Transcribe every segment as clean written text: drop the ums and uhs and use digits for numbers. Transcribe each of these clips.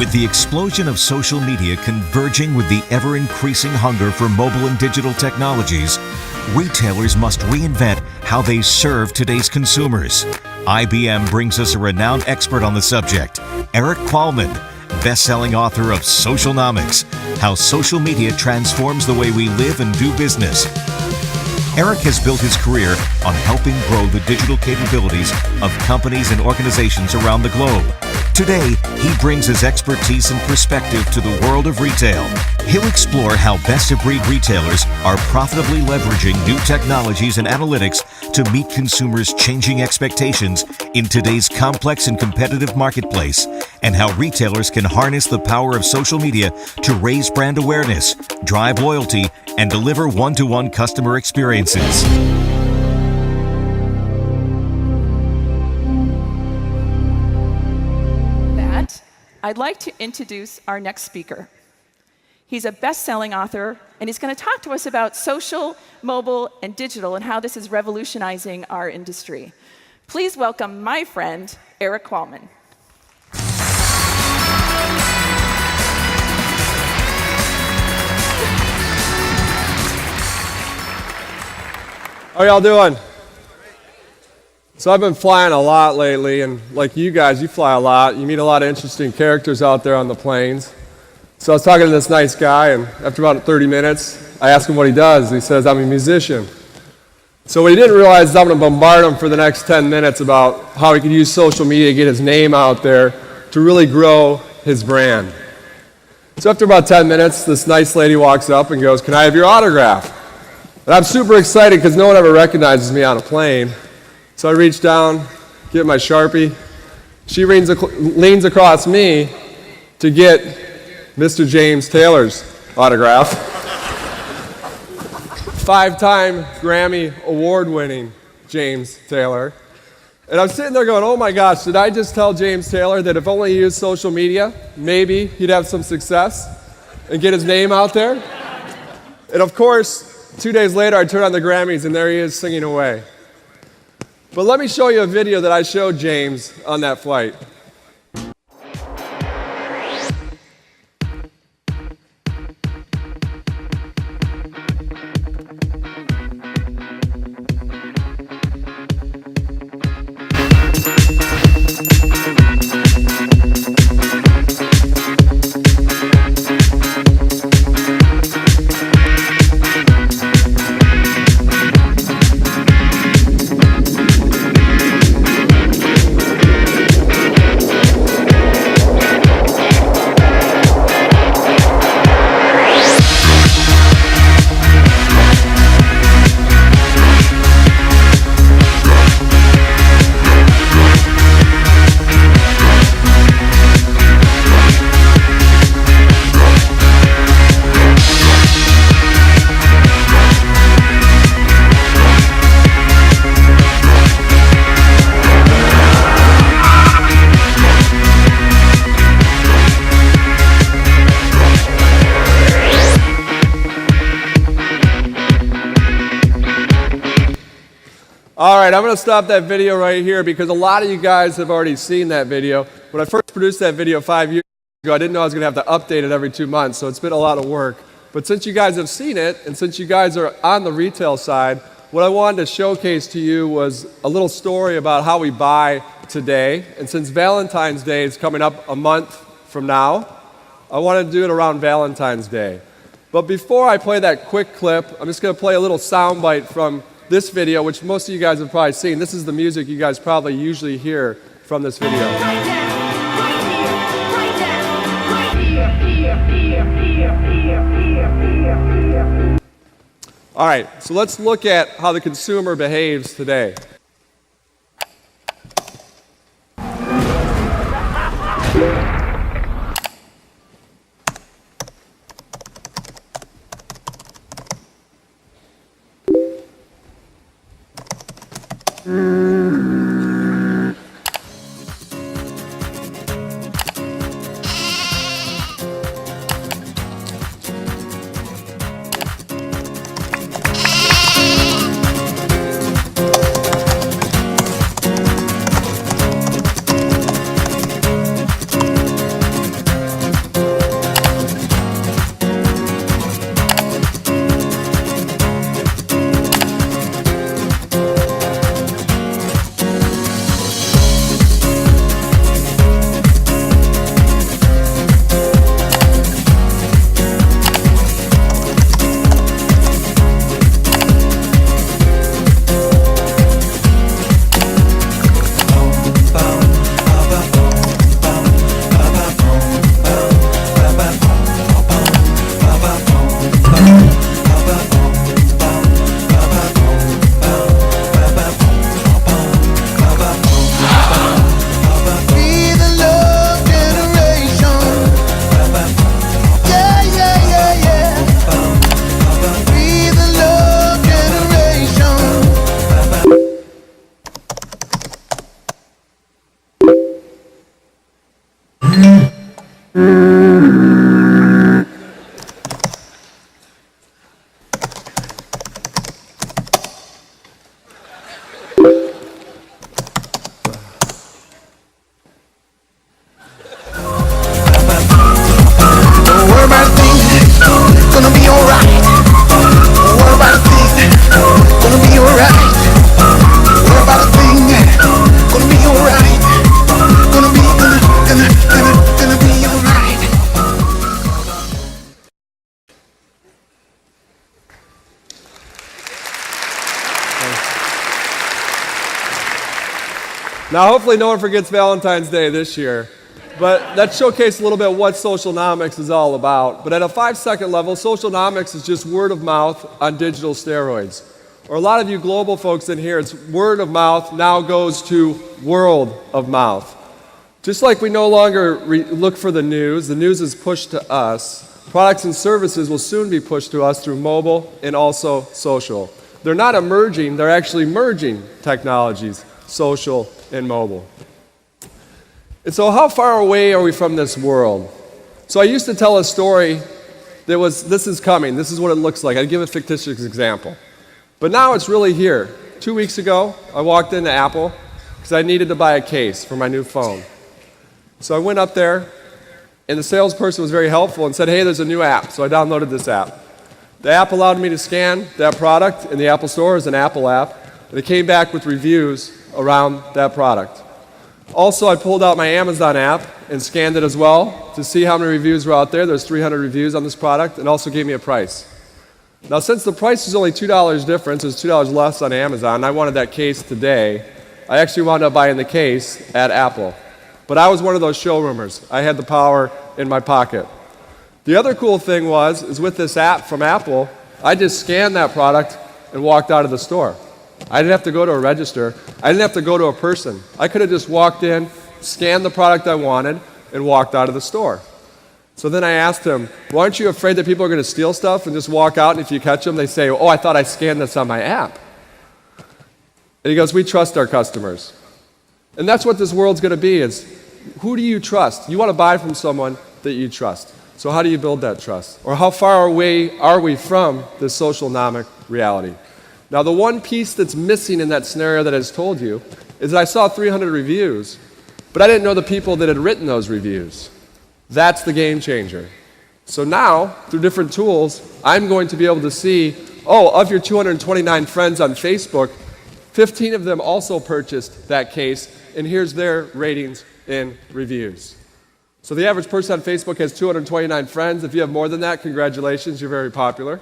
With the explosion of social media converging with the ever-increasing hunger for mobile and digital technologies, retailers must reinvent how they serve today's consumers. IBM brings us a renowned expert on the subject, Erik Qualman, best-selling author of Socialnomics, How Social Media Transforms the Way We Live and Do Business. Erik has built his career on helping grow the digital capabilities of companies and organizations around the globe. Today, he brings his expertise and perspective to the world of retail. He'll explore how best-of-breed retailers are profitably leveraging new technologies and analytics to meet consumers' changing expectations in today's complex and competitive marketplace, and how retailers can harness the power of social media to raise brand awareness, drive loyalty, and deliver one-to-one customer experiences. I'd like to introduce our next speaker. He's a best-selling author, and he's going to talk to us about social, mobile, and digital, and how this is revolutionizing our industry. Please welcome my friend, Erik Qualman. How y'all doing? So I've been flying a lot lately, and like you guys, you fly a lot. You meet a lot of interesting characters out there on the planes. So I was talking to this nice guy, and after about 30 minutes, I asked him what he does. He says, I'm a musician. So what he didn't realize is I'm going to bombard him for the next 10 minutes about how he could use social media to get his name out there to really grow his brand. So after about 10 minutes, this nice lady walks up and goes, can I have your autograph? And I'm super excited because no one ever recognizes me on a plane. So I reach down, get my Sharpie. She leans across me to get Mr. James Taylor's autograph. 5-time Grammy award-winning James Taylor. And I'm sitting there going, oh my gosh, did I just tell James Taylor that if only he used social media, maybe he'd have some success and get his name out there? And of course, 2 days later, I turn on the Grammys and there he is singing away. But let me show you a video that I showed James on that flight. All right, I'm going to stop that video right here because a lot of you guys have already seen that video. When I first produced that video 5 years ago, I didn't know I was going to have to update it every 2 months, so it's been a lot of work. But since you guys have seen it, and since you guys are on the retail side, what I wanted to showcase to you was a little story about how we buy today. And since Valentine's Day is coming up a month from now, I wanted to do it around Valentine's Day. But before I play that quick clip, I'm just going to play a little soundbite from this video, which most of you guys have probably seen. This is the music you guys probably usually hear from this video. All right, so let's look at how the consumer behaves today. Now, hopefully no one forgets Valentine's Day this year. But that showcased a little bit what Socialnomics is all about. But at a 5-second level, Socialnomics is just word of mouth on digital steroids. Or a lot of you global folks in here, it's word of mouth now goes to world of mouth. Just like we no longer look for the news is pushed to us. Products and services will soon be pushed to us through mobile and also social. They're not emerging, they're actually merging technologies, social and mobile. And so how far away are we from this world? So I used to tell a story that was, this is coming, this is what it looks like. I'd give a fictitious example. But now it's really here. 2 weeks ago, I walked into Apple because I needed to buy a case for my new phone. So I went up there, and the salesperson was very helpful and said, hey, there's a new app. So I downloaded this app. The app allowed me to scan that product in the Apple Store as an Apple app, and it came back with reviews around that product. Also, I pulled out my Amazon app and scanned it as well to see how many reviews were out there. There's 300 reviews on this product, and also gave me a price. Now, since the price is only $2 difference, it's $2 less on Amazon, and I wanted that case today, I actually wound up buying the case at Apple. But I was one of those showroomers. I had the power in my pocket. The other cool thing is with this app from Apple, I just scanned that product and walked out of the store. I didn't have to go to a register. I didn't have to go to a person. I could have just walked in, scanned the product I wanted, and walked out of the store. So then I asked him, well, aren't you afraid that people are going to steal stuff and just walk out, and if you catch them, they say, oh, I thought I scanned this on my app. And he goes, we trust our customers. And that's what this world's going to be, is who do you trust? You want to buy from someone that you trust. So how do you build that trust? Or how far away are we from this socialnomic reality? Now, the one piece that's missing in that scenario that I just told you is that I saw 300 reviews, but I didn't know the people that had written those reviews. That's the game changer. So now, through different tools, I'm going to be able to see, oh, of your 229 friends on Facebook, 15 of them also purchased that case, and here's their ratings and reviews. So the average person on Facebook has 229 friends. If you have more than that, congratulations, you're very popular.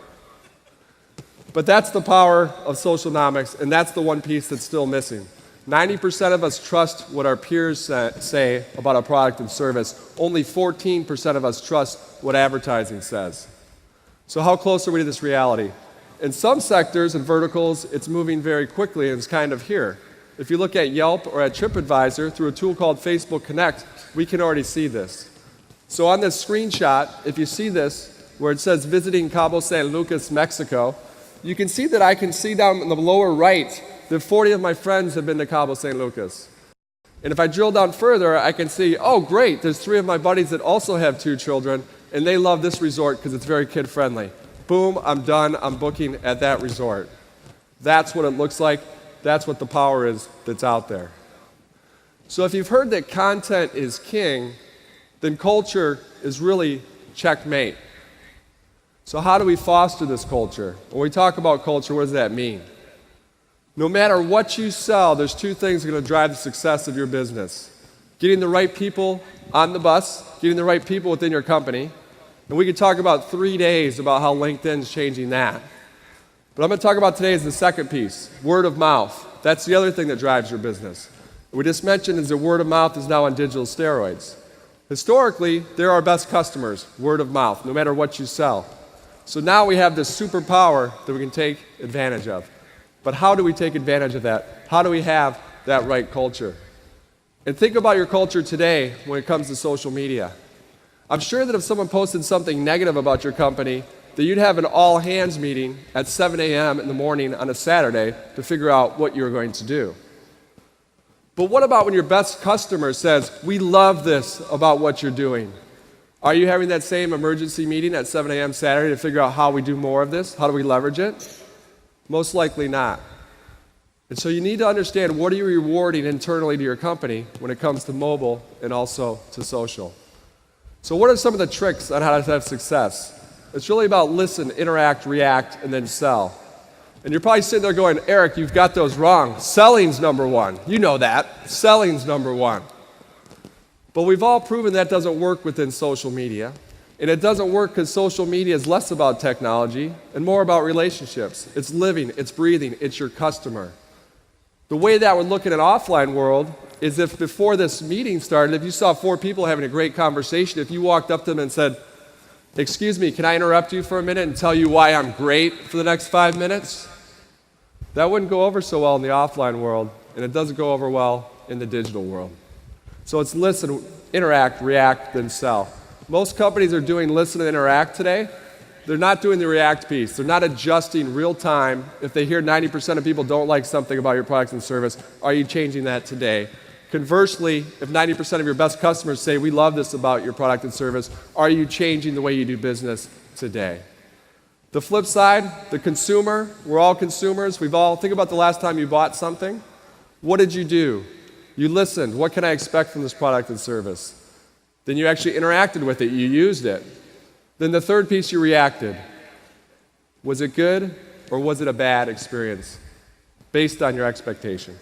But that's the power of socialnomics, and that's the one piece that's still missing. 90% of us trust what our peers say about a product and service. Only 14% of us trust what advertising says. So how close are we to this reality? In some sectors and verticals, it's moving very quickly, and it's kind of here. If you look at Yelp or at TripAdvisor, through a tool called Facebook Connect, we can already see this. So on this screenshot, if you see this, where it says visiting Cabo San Lucas, Mexico, you can see that I can see down in the lower right that 40 of my friends have been to Cabo San Lucas. And if I drill down further, I can see, oh great, there's 3 of my buddies that also have 2 children, and they love this resort because it's very kid-friendly. Boom, I'm done, I'm booking at that resort. That's what it looks like. That's what the power is that's out there. So if you've heard that content is king, then culture is really checkmate. So how do we foster this culture? When we talk about culture, what does that mean? No matter what you sell, there's 2 things that are going to drive the success of your business. Getting the right people on the bus, getting the right people within your company. And we could talk about 3 days about how LinkedIn is changing that. But I'm going to talk about today is the second piece, word of mouth. That's the other thing that drives your business. What we just mentioned is that word of mouth is now on digital steroids. Historically, they're our best customers, word of mouth, no matter what you sell. So now we have this superpower that we can take advantage of. But how do we take advantage of that? How do we have that right culture? And think about your culture today when it comes to social media. I'm sure that if someone posted something negative about your company, that you'd have an all-hands meeting at 7 a.m. in the morning on a Saturday to figure out what you're going to do. But what about when your best customer says, we love this about what you're doing? Are you having that same emergency meeting at 7 a.m. Saturday to figure out how we do more of this? How do we leverage it? Most likely not. And so you need to understand, what are you rewarding internally to your company when it comes to mobile and also to social? So what are some of the tricks on how to have success? It's really about listen, interact, react, and then sell. And you're probably sitting there going, Eric, you've got those wrong. Selling's number 1. You know that. Selling's number 1. But we've all proven that doesn't work within social media. And it doesn't work because social media is less about technology and more about relationships. It's living, it's breathing, it's your customer. The way that would look in an offline world is if before this meeting started, if you saw 4 people having a great conversation, if you walked up to them and said, "Excuse me, can I interrupt you for a minute and tell you why I'm great for the next 5 minutes?" That wouldn't go over so well in the offline world, and it doesn't go over well in the digital world. So it's listen, interact, react, then sell. Most companies are doing listen and interact today. They're not doing the react piece. They're not adjusting real time. If they hear 90% of people don't like something about your product and service, are you changing that today? Conversely, if 90% of your best customers say, "We love this about your product and service," are you changing the way you do business today? The flip side, the consumer, we're all consumers. Think about the last time you bought something. What did you do? You listened. What can I expect from this product and service? Then you actually interacted with it. You used it. Then the third piece, you reacted. Was it good or was it a bad experience based on your expectation?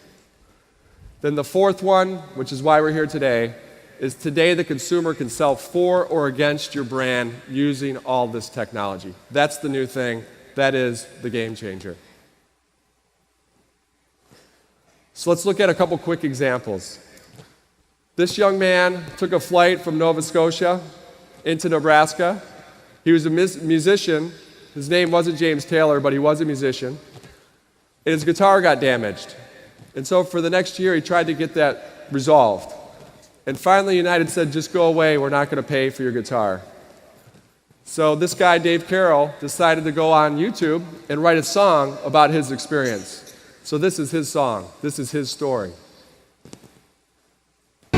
Then the fourth one, which is why we're here today, is today the consumer can sell for or against your brand using all this technology. That's the new thing. That is the game changer. So let's look at a couple quick examples. This young man took a flight from Nova Scotia into Nebraska. He was a musician. His name wasn't James Taylor, but he was a musician. And his guitar got damaged. And so for the next year, he tried to get that resolved. And finally, United said, "Just go away. We're not going to pay for your guitar." So this guy, Dave Carroll, decided to go on YouTube and write a song about his experience. So this is his song. This is his story. I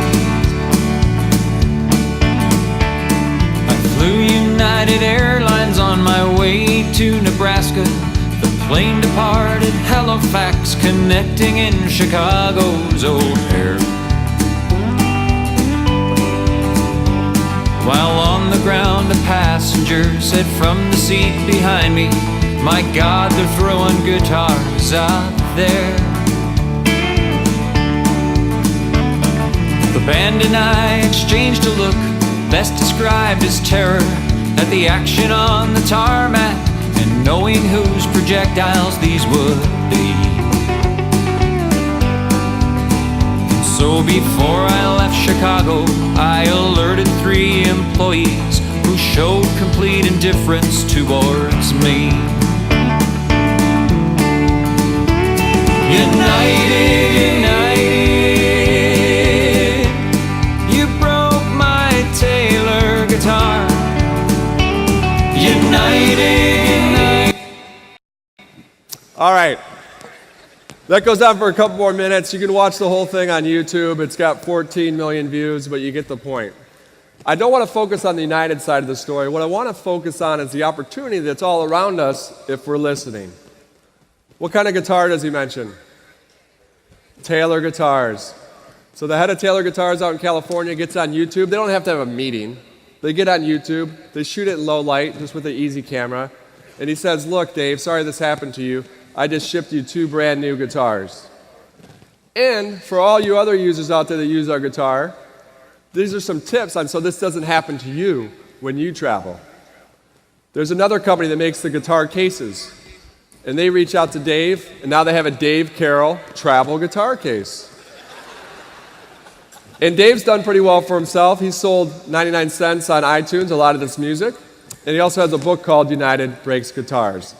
flew United Airlines on my way to Nebraska. The plane departed Halifax, connecting in Chicago's O'Hare. While on the ground, a passenger said from the seat behind me, "My God, they're throwing guitars out there." The band and I exchanged a look, best described as terror, at the action on the tarmac and knowing whose projectiles these would be. So before I left Chicago, I alerted 3 employees who showed complete indifference towards me. United, United, you broke my Taylor guitar. United, United. All right. That goes on for a couple more minutes. You can watch the whole thing on YouTube. It's got 14 million views, but you get the point. I don't want to focus on the United side of the story. What I want to focus on is the opportunity that's all around us if we're listening. What kind of guitar does he mention? Taylor guitars. So the head of Taylor Guitars out in California gets on YouTube. They don't have to have a meeting. They get on YouTube. They shoot it in low light, just with an easy camera. And he says, "Look, Dave, sorry this happened to you. I just shipped you 2 brand new guitars. And for all you other users out there that use our guitar, these are some tips on so this doesn't happen to you when you travel." There's another company that makes the guitar cases. And they reach out to Dave, and now they have a Dave Carroll travel guitar case. And Dave's done pretty well for himself. He's sold 99 cents on iTunes, a lot of this music. And he also has a book called United Breaks Guitars.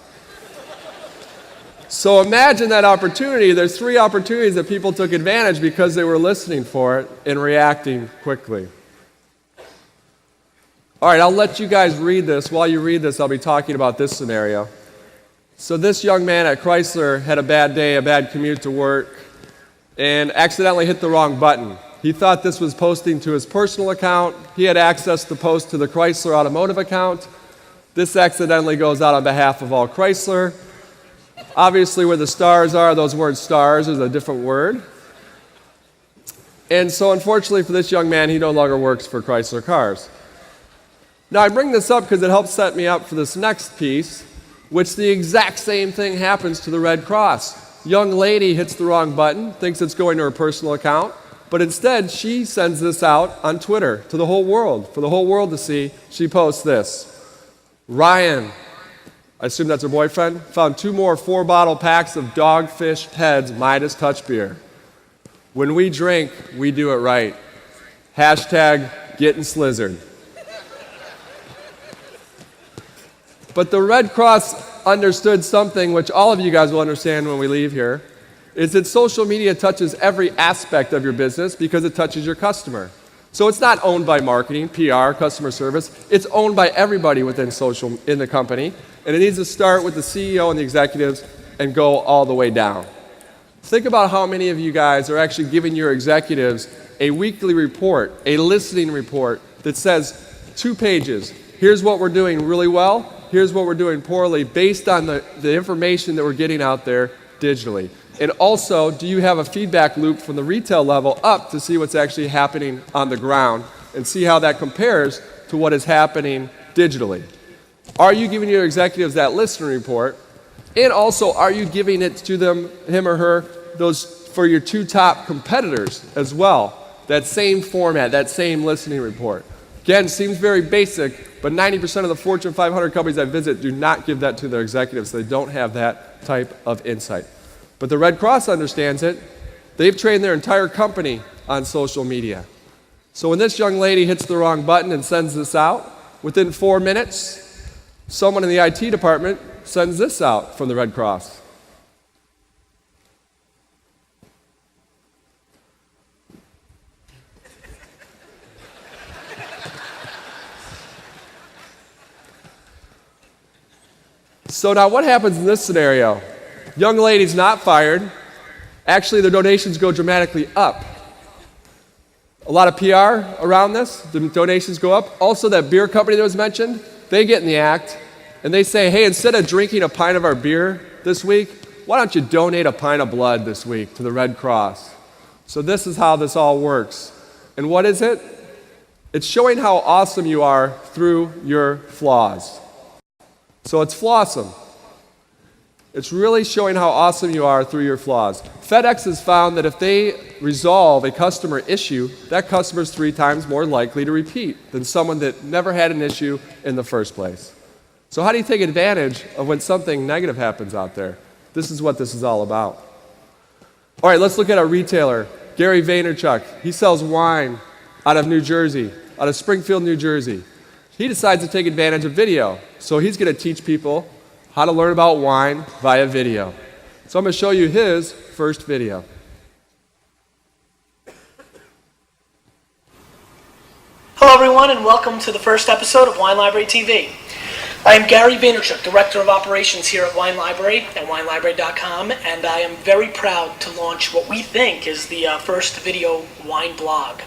So imagine that opportunity. There's 3 opportunities that people took advantage because they were listening for it and reacting quickly. All right, I'll let you guys read this. While you read this, I'll be talking about this scenario. So this young man at Chrysler had a bad day, a bad commute to work, and accidentally hit the wrong button. He thought this was posting to his personal account. He had access to post to the Chrysler automotive account. This accidentally goes out on behalf of all Chrysler. Obviously, where the stars are, those weren't stars, is a different word. And so unfortunately for this young man, he no longer works for Chrysler Cars. Now I bring this up because it helps set me up for this next piece, which the exact same thing happens to the Red Cross. Young lady hits the wrong button, thinks it's going to her personal account, but instead she sends this out on Twitter to the whole world, for the whole world to see. She posts this: "Ryan," I assume that's her boyfriend, "found 2 more 4-bottle packs of Dogfish Head's Midas Touch beer. When we drink, we do it right. Hashtag getting slizzard. But the Red Cross understood something which all of you guys will understand when we leave here, is that social media touches every aspect of your business because it touches your customer. So it's not owned by marketing, PR, customer service. It's owned by everybody within social in the company. And it needs to start with the CEO and the executives and go all the way down. Think about how many of you guys are actually giving your executives a weekly report, a listening report that says 2 pages. Here's what we're doing really well. Here's what we're doing poorly based on the information that we're getting out there digitally. And also, do you have a feedback loop from the retail level up to see what's actually happening on the ground and see how that compares to what is happening digitally? Are you giving your executives that listening report? And also, are you giving it to them, him or her, those for your 2 top competitors as well? That same format, that same listening report. Again, seems very basic, but 90% of the Fortune 500 companies I visit do not give that to their executives. So they don't have that type of insight. But the Red Cross understands it. They've trained their entire company on social media. So when this young lady hits the wrong button and sends this out, within 4 minutes, someone in the IT department sends this out from the Red Cross. So now what happens in this scenario? Young lady's not fired. Actually, their donations go dramatically up. A lot of PR around this. The donations go up. Also, that beer company that was mentioned, they get in the act, and they say, hey, instead of drinking a pint of our beer this week, why don't you donate a pint of blood this week to the Red Cross? So this is how this all works. And what is it? It's showing how awesome you are through your flaws. So it's flawsome. It's really showing how awesome you are through your flaws. FedEx has found that if they resolve a customer issue, that customer is 3 times more likely to repeat than someone that never had an issue in the first place. So how do you take advantage of when something negative happens out there? This is what this is all about. All right, let's look at a retailer, Gary Vaynerchuk. He sells wine out of New Jersey, out of Springfield, New Jersey. He decides to take advantage of video. So he's going to teach people how to learn about wine via video. So I'm going to show you his first video. Hello everyone and welcome to the first episode of Wine Library TV. I am Gary Vaynerchuk, Director of Operations here at Wine Library at winelibrary.com, and I am very proud to launch what we think is the first video wine blog.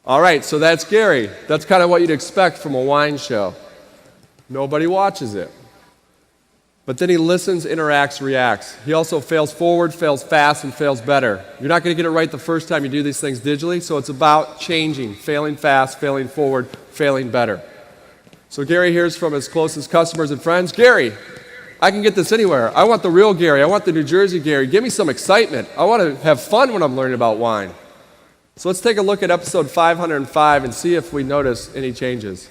All right, so that's Gary. That's kind of what you'd expect from a wine show. Nobody watches it. But then he listens, interacts, reacts. He also fails forward, fails fast, and fails better. You're not going to get it right the first time you do these things digitally, so it's about changing, failing fast, failing forward, failing better. So Gary hears from his closest customers and friends, Gary, I can get this anywhere. I want the real Gary. I want the New Jersey Gary. Give me some excitement. I want to have fun when I'm learning about wine. So let's take a look at episode 505 and see if we notice any changes.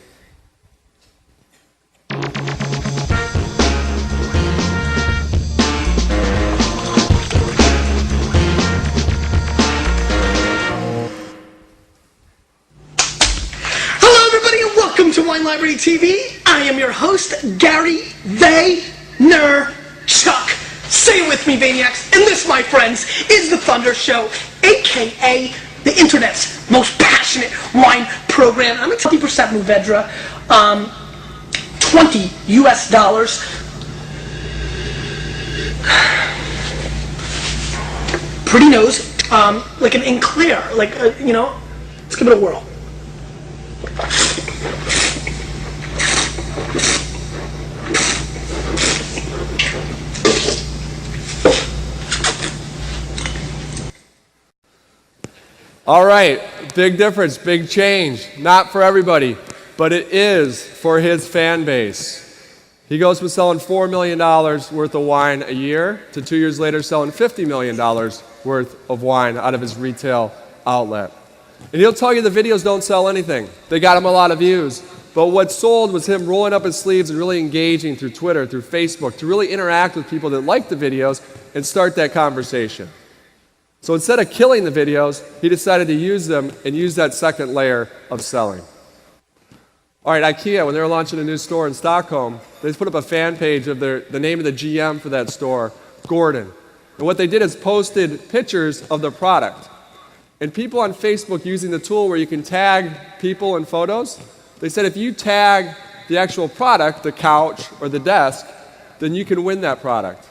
Welcome to Wine Library TV. I am your host, Gary Vaynerchuk. Say it with me, Vayniacs. And this, my friends, is the Thunder Show, a.k.a. the internet's most passionate wine program. I'm going to tell you for Mourvedre, $20 US. Pretty nose, like an Enclair, like, let's give it a whirl. All right, big difference, big change. Not for everybody, but it is for his fan base. He goes from selling $4 million worth of wine a year to 2 years later selling $50 million worth of wine out of his retail outlet. And he'll tell you the videos don't sell anything. They got him a lot of views. But what sold was him rolling up his sleeves and really engaging through Twitter, through Facebook, to really interact with people that like the videos and start that conversation. So instead of killing the videos, he decided to use them and use that second layer of selling. All right, IKEA, when they were launching a new store in Stockholm, they just put up a fan page of the name of the GM for that store, Gordon. And what they did is posted pictures of the product. And people on Facebook using the tool where you can tag people and photos, they said if you tag the actual product, the couch or the desk, then you can win that product.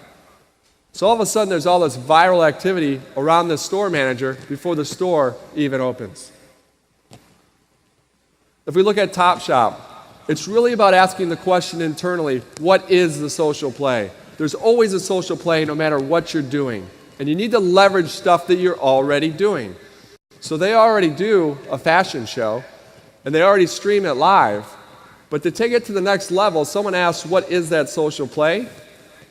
So all of a sudden there's all this viral activity around the store manager before the store even opens. If we look at Topshop, it's really about asking the question internally, what is the social play? There's always a social play no matter what you're doing. And you need to leverage stuff that you're already doing. So they already do a fashion show, and they already stream it live. But to take it to the next level, someone asks, what is that social play?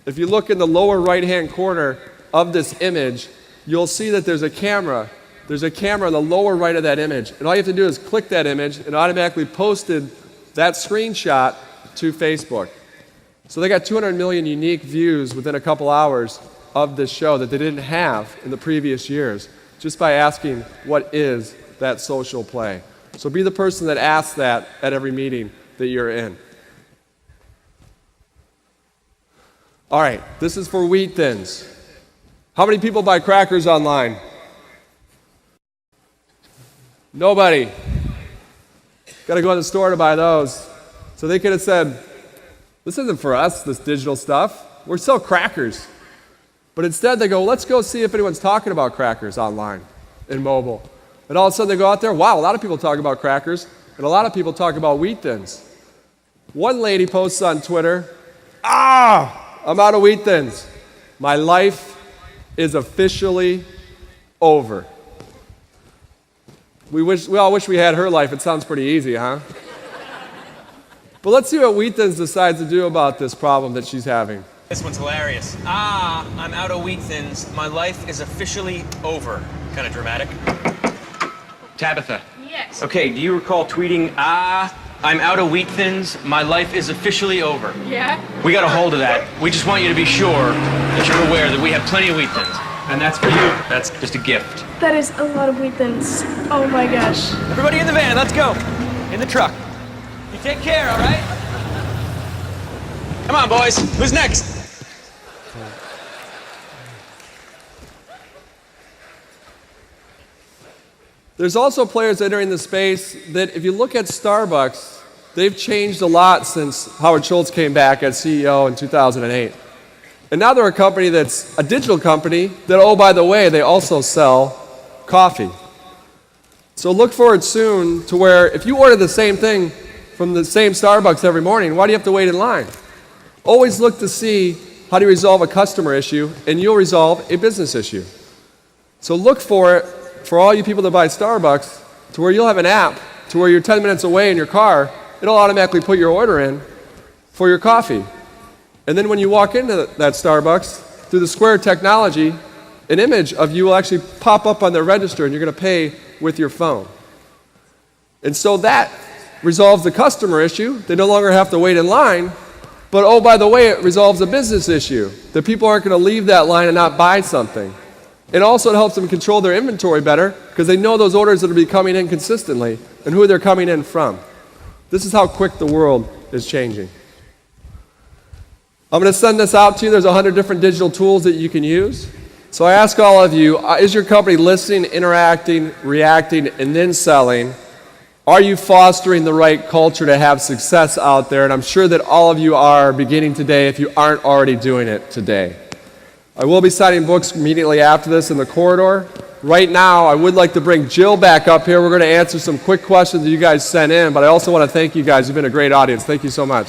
If you look in the lower right-hand corner of this image, you'll see that there's a camera. There's a camera in the lower right of that image. And all you have to do is click that image, and automatically posted that screenshot to Facebook. So they got 200 million unique views within a couple hours of this show that they didn't have in the previous years, just by asking, what is that social play? So be the person that asks that at every meeting that you're in. All right, this is for Wheat Thins. How many people buy crackers online? Nobody. Got to go to the store to buy those. So they could have said, this isn't for us, this digital stuff. We sell crackers. But instead they go, let's go see if anyone's talking about crackers online in mobile. And all of a sudden they go out there, wow, a lot of people talk about crackers, and a lot of people talk about Wheat Thins. One lady posts on Twitter, I'm out of Wheat Thins. My life is officially over. We all wish we had her life. It sounds pretty easy, huh? But let's see what Wheat Thins decides to do about this problem that she's having. This one's hilarious. I'm out of Wheat Thins. My life is officially over. Kind of dramatic. Tabitha. Yes. Okay, do you recall tweeting, I'm out of Wheat Thins. My life is officially over. Yeah? We got a hold of that. We just want you to be sure that you're aware that we have plenty of Wheat Thins. And that's for you. That's just a gift. That is a lot of Wheat Thins. Oh my gosh. Everybody in the van, let's go. In the truck. You take care, all right? Come on, boys. Who's next? There's also players entering the space that, if you look at Starbucks, they've changed a lot since Howard Schultz came back as CEO in 2008. And now they're a company that's a digital company that, oh, by the way, they also sell coffee. So look forward soon to where if you order the same thing from the same Starbucks every morning, why do you have to wait in line? Always look to see how do you resolve a customer issue, and you'll resolve a business issue. So look for it, for all you people that buy Starbucks, to where you'll have an app to where you're 10 minutes away in your car, it'll automatically put your order in for your coffee. And then when you walk into that Starbucks, through the Square technology, an image of you will actually pop up on their register, and you're going to pay with your phone. And so that resolves the customer issue. They no longer have to wait in line. But oh, by the way, it resolves a business issue, that people aren't going to leave that line and not buy something. And also it helps them control their inventory better, because they know those orders that will be coming in consistently and who they're coming in from. This is how quick the world is changing. I'm going to send this out to you. There's 100 different digital tools that you can use. So I ask all of you, is your company listening, interacting, reacting, and then selling? Are you fostering the right culture to have success out there? And I'm sure that all of you are beginning today if you aren't already doing it today. I will be signing books immediately after this in the corridor. Right now, I would like to bring Jill back up here. We're going to answer some quick questions that you guys sent in, but I also want to thank you guys. You've been a great audience. Thank you so much.